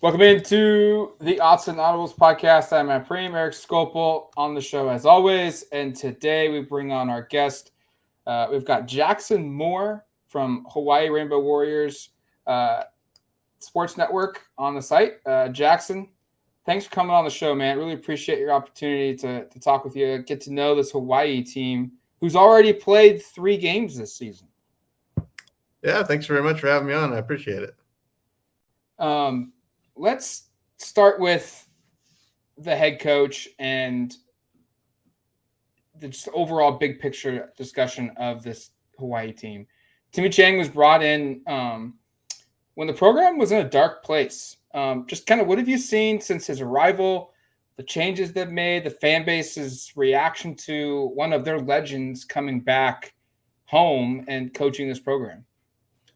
Welcome into the Autzen Audibles Podcast. I'm Matt Preem, Eric Scopel on the show as always. And today we bring on our guest. We've got Jackson Moore from Hawaii Rainbow Warriors Sports Network on the site. Jackson, thanks for coming on the show, man. Really appreciate your opportunity to talk with you, get to know this Hawaii team who's already played 3 games this season. Yeah, thanks very much for having me on. I appreciate it. Let's start with the head coach and the just overall big picture discussion of this Hawaii team. Timmy Chang was brought in when the program was in a dark place. Just kind of what have you seen since his arrival, the changes they've made, the fan base's reaction to one of their legends coming back home and coaching this program?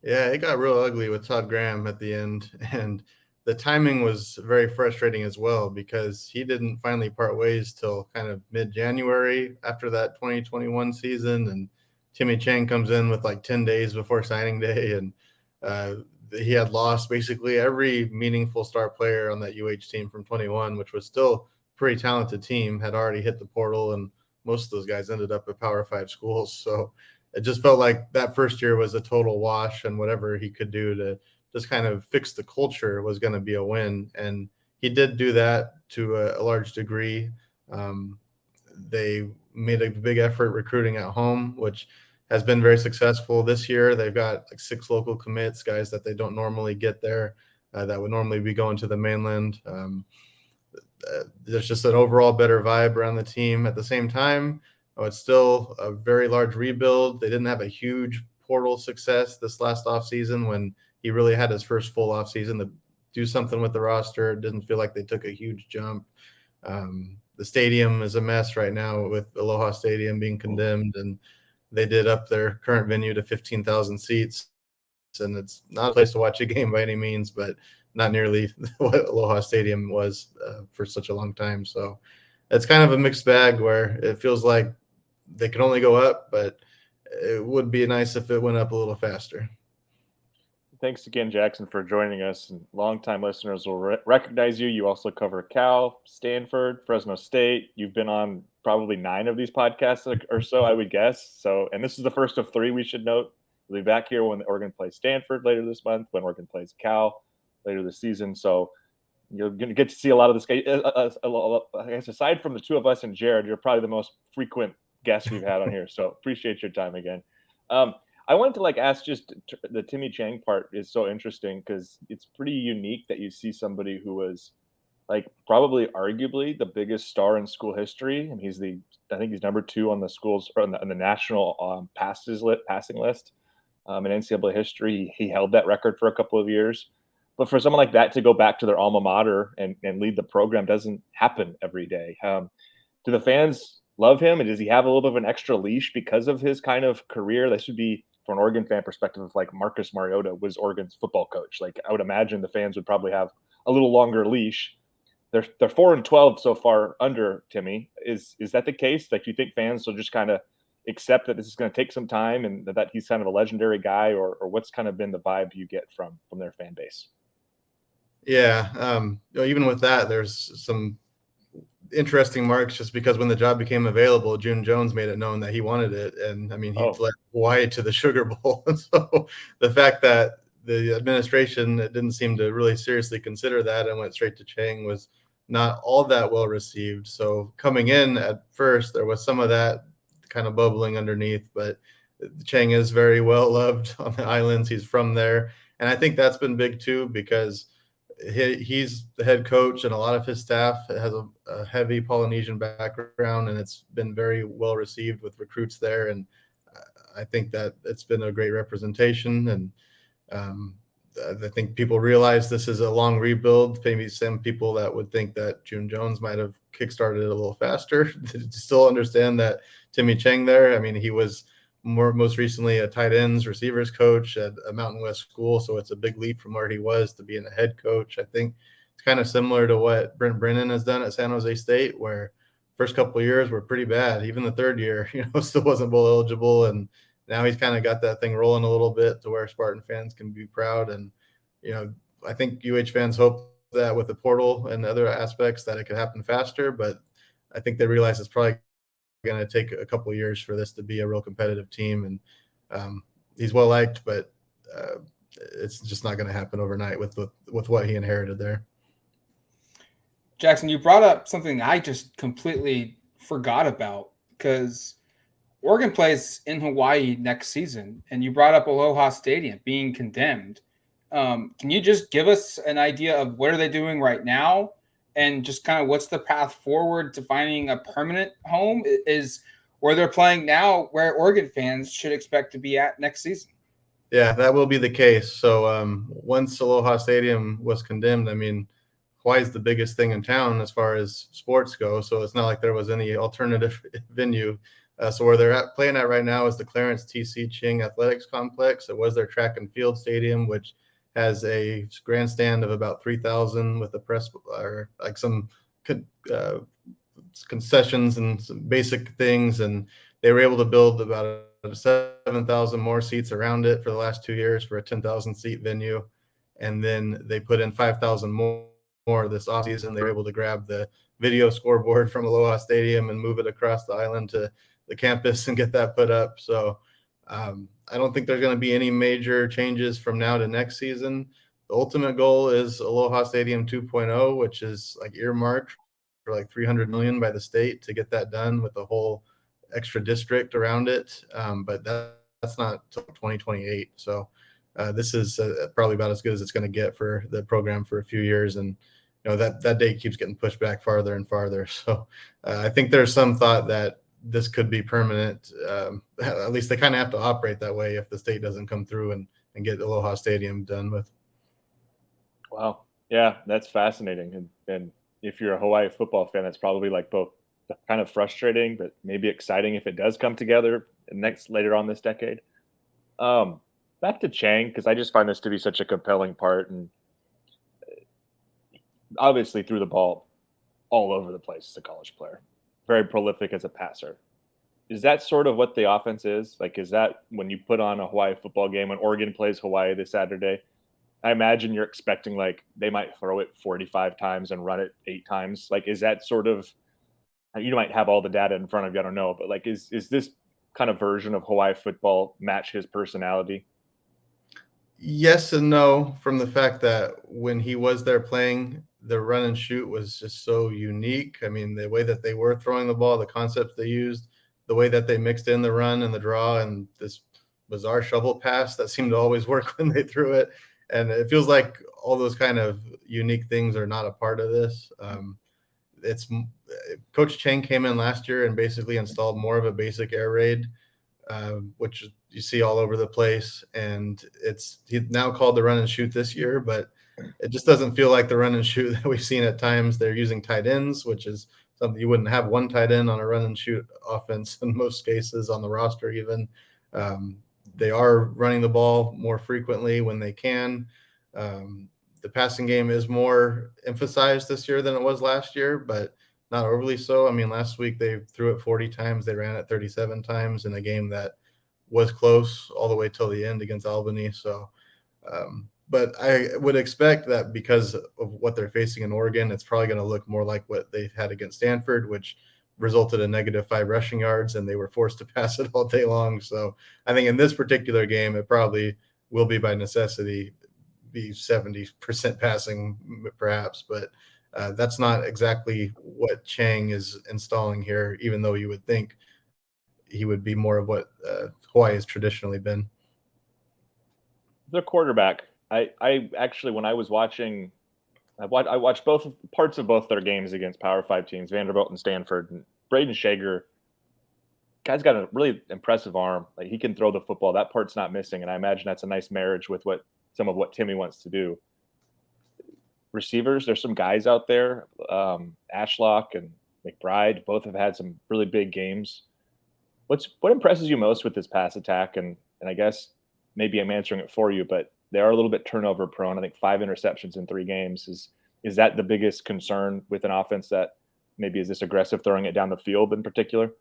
Yeah, it got real ugly with Todd Graham at the end, and the timing was very frustrating as well because he didn't finally part ways till kind of mid-January after that 2021 season, and Timmy Chang comes in with like 10 days before signing day, and he had lost basically every meaningful star player on that UH team from 21, which was still a pretty talented team, had already hit the portal, and most of those guys ended up at Power 5 schools. So it just felt like that first year was a total wash, and whatever he could do to just kind of fix the culture was going to be a win. And he did do that to a large degree. They made a big effort recruiting at home, which has been very successful this year. They've got like 6 local commits, guys that they don't normally get there, that would normally be going to the mainland. There's just an overall better vibe around the team. At the same time, it's still a very large rebuild. They didn't have a huge portal success this last offseason when he really had his first full offseason to do something with the roster. It didn't feel like they took a huge jump. The stadium is a mess right now with Aloha Stadium being condemned, and they did up their current venue to 15,000 seats. And it's not a place to watch a game by any means, but not nearly what Aloha Stadium was for such a long time. So it's kind of a mixed bag where it feels like they can only go up, but it would be nice if it went up a little faster. Thanks again, Jackson, for joining us. And longtime listeners will recognize you. You also cover Cal, Stanford, Fresno State. You've been on probably 9 of these podcasts or so, I would guess. So, and this is the first of 3, we should note. We'll be back here when Oregon plays Stanford later this month, when Oregon plays Cal later this season. So you're going to get to see a lot of this. I guess aside from the 2 of us and Jared, you're probably the most frequent guest we've had on here. So appreciate your time again. I wanted to ask just the Timmy Chang part is so interesting because it's pretty unique that you see somebody who was probably arguably the biggest star in school history. And I think he's number 2 on the schools or on the national passing list in NCAA history. He held that record for a couple of years. But for someone like that to go back to their alma mater and lead the program doesn't happen every day. Do the fans love him? And does he have a little bit of an extra leash because of his kind of career? This would be, from an Oregon fan perspective, if Marcus Mariota was Oregon's football coach. I would imagine the fans would probably have a little longer leash. They're 4-12 so far under Timmy. Is that the case? Do you think fans will just kind of accept that this is going to take some time and that he's kind of a legendary guy, or what's kind of been the vibe you get from their fan base? Yeah. Even with that, there's some interesting marks just because when the job became available, June Jones made it known that he wanted it. And I mean, he led Hawaii to the Sugar Bowl. And so the fact that the administration didn't seem to really seriously consider that and went straight to Chang was not all that well received. So coming in at first, there was some of that kind of bubbling underneath, but Chang is very well loved on the islands. He's from there. And I think that's been big too, because he's the head coach and a lot of his staff has a heavy Polynesian background, and it's been very well received with recruits there. And I think that it's been a great representation. And I think people realize this is a long rebuild. Maybe some people that would think that June Jones might have kickstarted it a little faster to still understand that Timmy Chang there. I mean, he was most recently a tight ends receivers coach at a Mountain West school. So it's a big leap from where he was to being a head coach. I think it's kind of similar to what Brent Brennan has done at San Jose State, where first couple of years were pretty bad. Even the third year, still wasn't bowl eligible. And now he's kind of got that thing rolling a little bit to where Spartan fans can be proud. And, I think UH fans hope that with the portal and other aspects that it could happen faster, but I think they realize it's probably going to take a couple of years for this to be a real competitive team. And he's well liked, but it's just not going to happen overnight with what he inherited there. Jackson, you brought up something I just completely forgot about, because Oregon plays in Hawaii next season, and you brought up Aloha Stadium being condemned. Can you just give us an idea of what are they doing right now, and just kind of what's the path forward to finding a permanent home? Is where they're playing now where Oregon fans should expect to be at next season? Yeah, that will be the case. So once Aloha Stadium was condemned, I mean, Hawaii is the biggest thing in town as far as sports go. So it's not like there was any alternative venue. So where they're playing at right now is the Clarence T.C. Ching Athletics Complex. It was their track and field stadium, which has a grandstand of about 3,000 with a press or like some concessions and some basic things. And they were able to build about 7,000 more seats around it for the last 2 years for a 10,000 seat venue. And then they put in 5,000 more this offseason. They were able to grab the video scoreboard from Aloha Stadium and move it across the island to the campus and get that put up. So I don't think there's going to be any major changes from now to next season. The ultimate goal is Aloha Stadium 2.0, which is like earmarked for like $300 million by the state to get that done with the whole extra district around it. But that's not till 2028. So this is probably about as good as it's going to get for the program for a few years. And that date keeps getting pushed back farther and farther. So I think there's some thought that this could be permanent. At least they kind of have to operate that way if the state doesn't come through and get Aloha Stadium done with. Wow. Yeah, that's fascinating. And if you're a Hawaii football fan, that's probably like both kind of frustrating, but maybe exciting if it does come together later on this decade. Back to Chang, because I just find this to be such a compelling part, and obviously threw the ball all over the place as a college player, very prolific as a passer. Is that sort of what the offense is? Like, is that when you put on a Hawaii football game, when Oregon plays Hawaii this Saturday, I imagine you're expecting like they might throw it 45 times and run it 8 times. Like, is that sort of, you might have all the data in front of you, I don't know, but like, is this kind of version of Hawaii football match his personality? Yes and no, from the fact that when he was there playing, the run and shoot was just so unique. I mean, the way that they were throwing the ball, the concepts they used, the way that they mixed in the run and the draw, and this bizarre shovel pass that seemed to always work when they threw it. And it feels like all those kind of unique things are not a part of this. It's Coach Chang came in last year and basically installed more of a basic air raid, which you see all over the place. And he now called the run and shoot this year, but it just doesn't feel like the run and shoot that we've seen at times. They're using tight ends, which is something you wouldn't have one tight end on a run and shoot offense in most cases on the roster even. They are running the ball more frequently when they can. The passing game is more emphasized this year than it was last year, but not overly so. I mean, last week they threw it 40 times. They ran it 37 times in a game that was close all the way till the end against Albany. So, but I would expect that because of what they're facing in Oregon, it's probably going to look more like what they had against Stanford, which resulted in -5 rushing yards, and they were forced to pass it all day long. So I think in this particular game, it probably will be by necessity be 70% passing perhaps, but that's not exactly what Chang is installing here, even though you would think he would be more of what Hawaii has traditionally been. The quarterback, I actually, when I was watching, I watched both parts of both their games against Power 5 teams, Vanderbilt and Stanford. And Braden Shager, guy's got a really impressive arm. Like, he can throw the football. That part's not missing, and I imagine that's a nice marriage with some of what Timmy wants to do. Receivers, there's some guys out there, Ashlock and McBride, both have had some really big games. What impresses you most with this pass attack? And I guess maybe I'm answering it for you, but they are a little bit turnover prone. I think 5 interceptions in 3 games. Is that the biggest concern with an offense that maybe is this aggressive throwing it down the field in particular?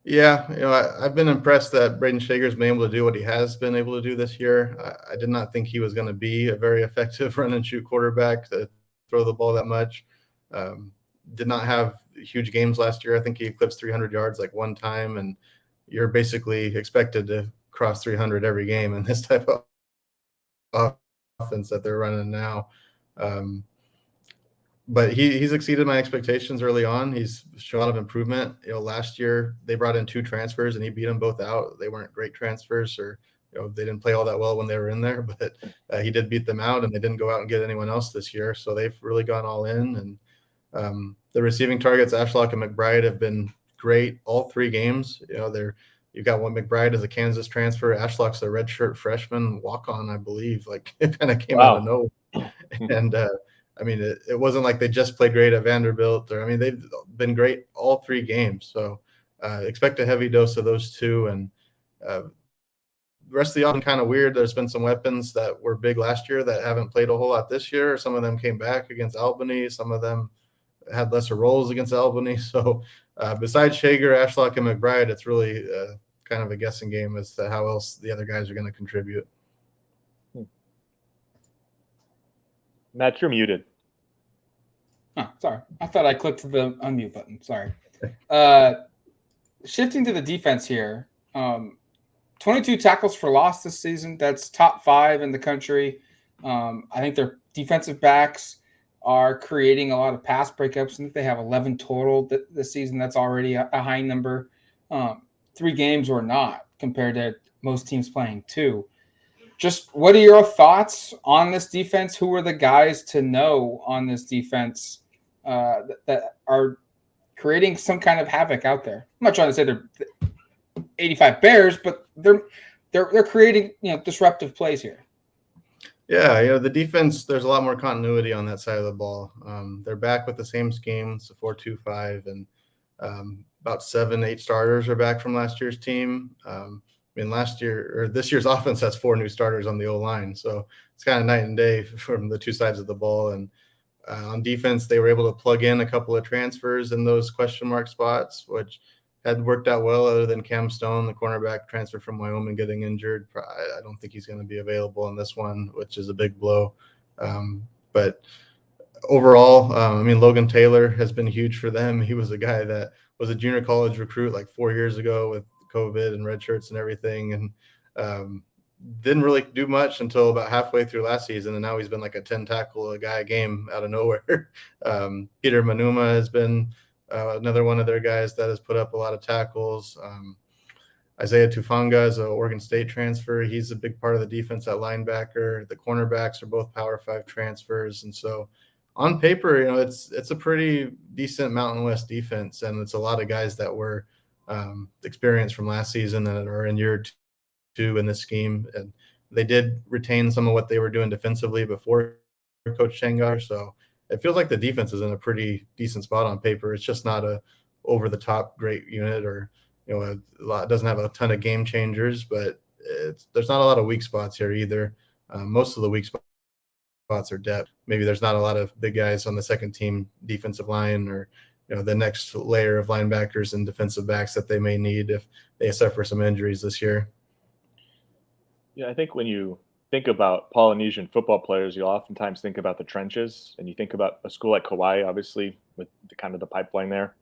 Yeah, I've been impressed that Braden Shager's been able to do what he has been able to do this year. I did not think he was going to be a very effective run and shoot quarterback to throw the ball that much. Um, did not have huge games last year. I think he eclipsed 300 yards like one time, and you're basically expected to cross 300 every game in this type of offense that they're running now. Um, but he's exceeded my expectations early on. He's shown a lot of improvement. Last year they brought in 2 transfers and he beat them both out. They weren't great transfers, or they didn't play all that well when they were in there, but he did beat them out, and they didn't go out and get anyone else this year. So they've really gone all in. And the receiving targets, Ashlock and McBride, have been great all 3 games. You've got one McBride as a Kansas transfer. Ashlock's a redshirt freshman walk-on, I believe. Like, it kind of came out of nowhere. And I mean, it wasn't like they just played great at Vanderbilt, or they've been great all 3 games. So expect a heavy dose of those 2. And the rest of the offense kind of weird. There's been some weapons that were big last year that haven't played a whole lot this year. Some of them came back against Albany. Some of them had lesser roles against Albany. So besides Shager, Ashlock, and McBride, it's really kind of a guessing game as to how else the other guys are going to contribute. Matt, you're muted. Oh, sorry. I thought I clicked the unmute button. Sorry. Shifting to the defense here. 22 tackles for loss this season. That's top 5 in the country. I think their defensive backs are creating a lot of pass breakups. I think they have 11 total this season. That's already a high number. 3 games or not compared to most teams playing 2. Just what are your thoughts on this defense? Who are the guys to know on this defense that are creating some kind of havoc out there? I'm not trying to say they're 85 Bears, but they're creating disruptive plays here. Yeah, the defense, there's a lot more continuity on that side of the ball. They're back with the same scheme. It's a 4-2-5, and about 7-8 starters are back from last year's team. This year's offense has 4 new starters on the O-line, so it's kind of night and day from the 2 sides of the ball. And on defense, they were able to plug in a couple of transfers in those question mark spots, which had worked out well, other than Cam Stone, the cornerback transfer from Wyoming, getting injured. I don't think he's going to be available in this one, which is a big blow. But overall, Logan Taylor has been huge for them. He was a guy that was a junior college recruit like 4 years ago with COVID and red shirts and everything, and didn't really do much until about halfway through last season, and now he's been like a 10 tackle a guy a game out of nowhere. Peter Manuma has been another one of their guys that has put up a lot of tackles. Isaiah Tufanga is an Oregon State transfer. He's a big part of the defense at linebacker. The cornerbacks are both Power 5 transfers, and so on paper, it's a pretty decent Mountain West defense, and it's a lot of guys that were experienced from last season that are in year 2 in this scheme. And they did retain some of what they were doing defensively before Coach Chang got here. So it feels like the defense is in a pretty decent spot on paper. It's just not a over the top great unit, or doesn't have a ton of game changers, but there's not a lot of weak spots here either. Most of the weak spots are depth. Maybe there's not a lot of big guys on the second team defensive line, or the next layer of linebackers and defensive backs that they may need if they suffer some injuries this year. Yeah, I think when you think about Polynesian football players, you oftentimes think about the trenches, and you think about a school like Kauai, obviously, with the pipeline there.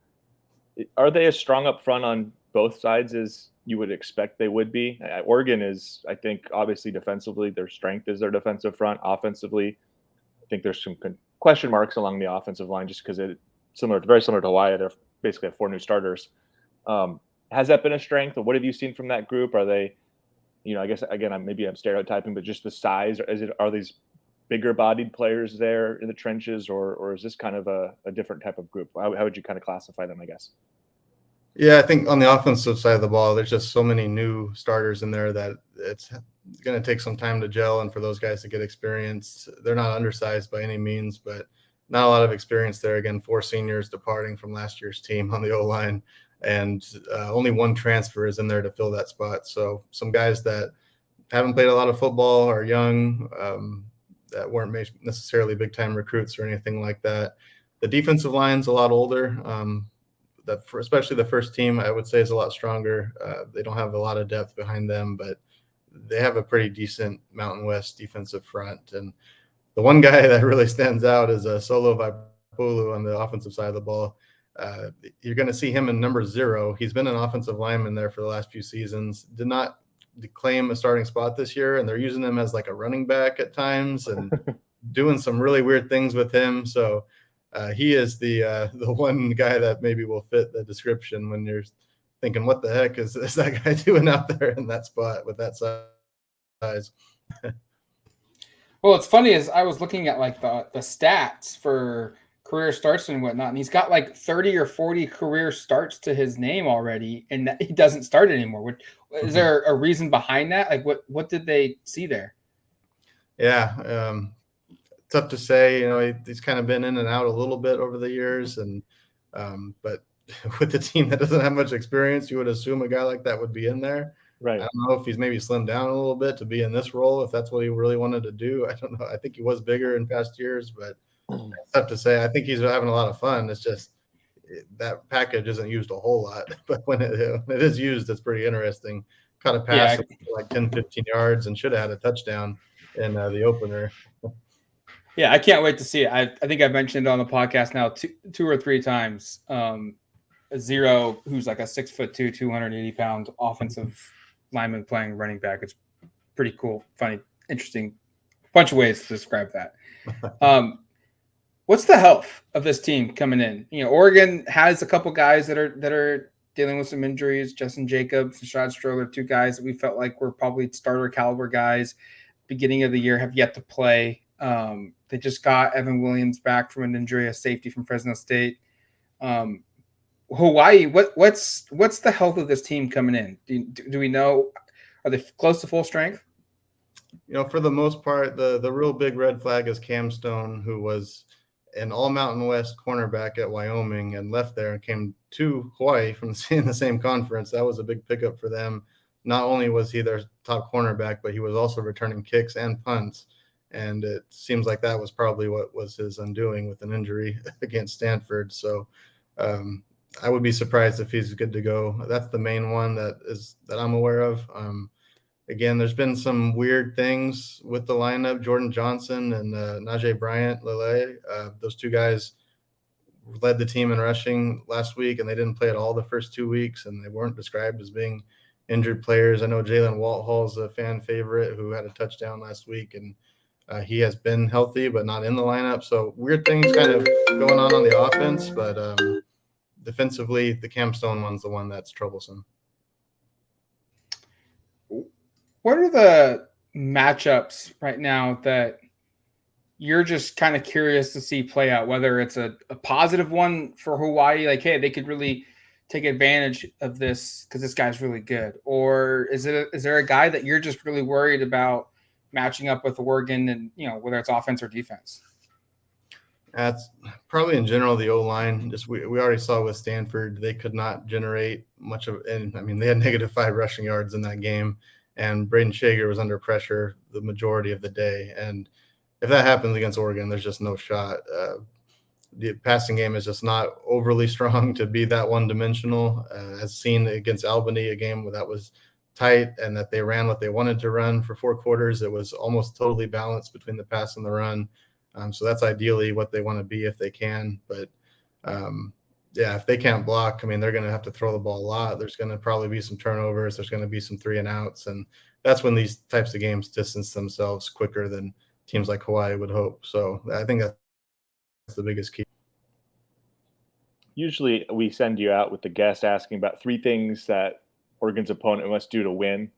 Are they as strong up front on both sides as you would expect they would be? Oregon is, I think, obviously defensively, their strength is their defensive front. Offensively, I think there's some question marks along the offensive line, just because it's very similar to Hawaii. They basically have 4 new starters. Has that been a strength, or what have you seen from that group? Are they, I guess, again, I'm stereotyping, but just the size, are these bigger bodied players there in the trenches, or is this kind of a different type of group? How would you kind of classify them, I guess? Yeah, I think on the offensive side of the ball, there's just so many new starters in there that it's going to take some time to gel, and for those guys to get experience. They're not undersized by any means, but not a lot of experience there. Again, 4 seniors departing from last year's team on the O-line, and only 1 transfer is in there to fill that spot. So some guys that haven't played a lot of football, are young, that weren't necessarily big-time recruits or anything like that. The defensive line's a lot older. especially the first team, I would say is a lot stronger. They don't have a lot of depth behind them, but they have a pretty decent Mountain West defensive front. And the one guy that really stands out is Solo Vaipulu on the offensive side of the ball. You're going to see him in number 0. He's been an offensive lineman there for the last few seasons. Did not claim a starting spot this year, and they're using him as like a running back at times and doing some really weird things with him. So he is the one guy that maybe will fit the description when you're thinking, what the heck is that guy doing out there in that spot with that size? Well, it's funny is I was looking at like the stats for career starts and whatnot, and he's got like 30 or 40 career starts to his name already, and he doesn't start anymore. Is there a reason behind that? Like what did they see there? Yeah, tough to say. You know, he's kind of been in and out a little bit over the years, and but with the team that doesn't have much experience, you would assume a guy like that would be in there. Right. I don't know if he's maybe slimmed down a little bit to be in this role, if that's what he really wanted to do. I don't know. I think he was bigger in past years, but it's tough to say. I think he's having a lot of fun. It's just that package isn't used a whole lot, but when it is used, it's pretty interesting. Caught a pass for like 10, 15 yards and should have had a touchdown in the opener. Yeah, I can't wait to see it. I think I've mentioned on the podcast now two or three times. Zero, who's like a 6'2", 280-pound offensive lineman playing running back. It's pretty cool, funny, interesting. Bunch of ways to describe that. What's the health of this team coming in? You know, Oregon has a couple guys that are dealing with some injuries. Justin Jacobs and Shad Stroller, 2 guys that we felt like were probably starter caliber guys. Beginning of the year have yet to play. They just got Evan Williams back from an injury, a safety from Fresno State. Hawaii, what's the health of this team coming in? Do we know? Are they close to full strength? You know, for the most part, the real big red flag is Cam Stone, who was an all Mountain West cornerback at Wyoming and left there and came to Hawaii from the same conference. That was a big pickup for them. Not only was he their top cornerback, but he was also returning kicks and punts. And it seems like that was probably what was his undoing with an injury against Stanford. So I would be surprised if he's good to go. That's the main one that I'm aware of. Again, there's been some weird things with the lineup. Jordan Johnson and Najee Bryant-Lele, those 2 guys led the team in rushing last week, and they didn't play at all the first 2 weeks, and they weren't described as being injured players. I know Jalen Walthall's a fan favorite who had a touchdown last week, and he has been healthy but not in the lineup. So weird things kind of going on the offense, but defensively, the Cam Stone one's the one that's troublesome. What are the matchups right now that you're just kind of curious to see play out, whether it's a positive one for Hawaii, like, hey, they could really take advantage of this because this guy's really good, or is there a guy that you're just really worried about matching up with Oregon and, you know, whether it's offense or defense? That's probably in general the O-line. Just we already saw with Stanford, they could not generate much of, and I mean they had -5 rushing yards in that game, and Braden Shager was under pressure the majority of the day. And if that happens against Oregon, there's just no shot. The passing game is just not overly strong to be that one-dimensional, as seen against Albany, a game where that was tight and that they ran what they wanted to run for 4 quarters. It was almost totally balanced between the pass and the run. So that's ideally what they want to be if they can. But, yeah, if they can't block, I mean, they're going to have to throw the ball a lot. There's going to probably be some turnovers. There's going to be some 3-and-outs. And that's when these types of games distance themselves quicker than teams like Hawaii would hope. So I think that's the biggest key. Usually we send you out with the guest asking about 3 things that Oregon's opponent must do to win.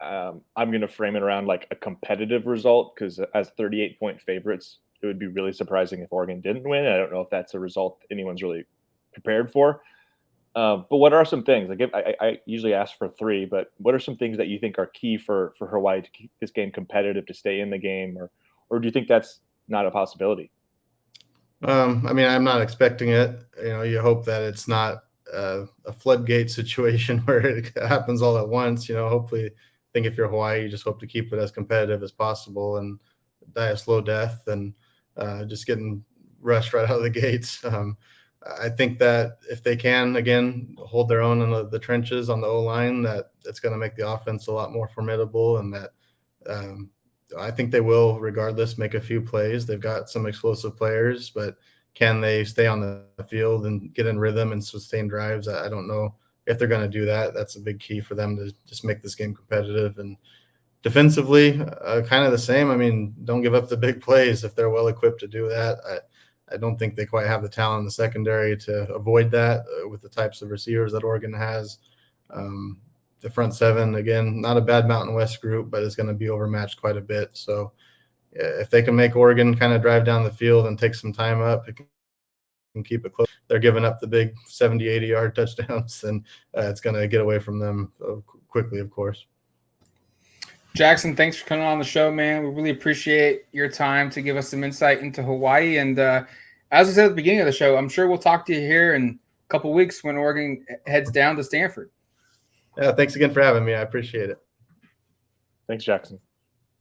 I'm going to frame it around like a competitive result, because as 38-point favorites, it would be really surprising if Oregon didn't win. I don't know if that's a result anyone's really prepared for. But what are some things? Like I usually ask for 3, but what are some things that you think are key for Hawaii to keep this game competitive, to stay in the game, or do you think that's not a possibility? I mean, I'm not expecting it. You know, you hope that it's not a floodgate situation where it happens all at once. You know, hopefully, I think if you're Hawaii, you just hope to keep it as competitive as possible and die a slow death and just getting rushed right out of the gates. I think that if they can, again, hold their own in the trenches on the O-line, that it's going to make the offense a lot more formidable, and that I think they will, regardless, make a few plays. They've got some explosive players, but can they stay on the field and get in rhythm and sustain drives? I don't know if they're going to do that. That's a big key for them to just make this game competitive. And defensively, kind of the same. I mean, don't give up the big plays if they're well equipped to do that. I don't think they quite have the talent in the secondary to avoid that with the types of receivers that Oregon has. The front seven, again, not a bad Mountain West group, but it's going to be overmatched quite a bit. So if they can make Oregon kind of drive down the field and take some time up, it can keep it close. They're giving up the big 70, 80-yard touchdowns, and it's going to get away from them quickly, of course. Jackson, thanks for coming on the show, man. We really appreciate your time to give us some insight into Hawaii. And as I said at the beginning of the show, I'm sure we'll talk to you here in a couple of weeks when Oregon heads down to Stanford. Yeah, thanks again for having me. I appreciate it. Thanks, Jackson.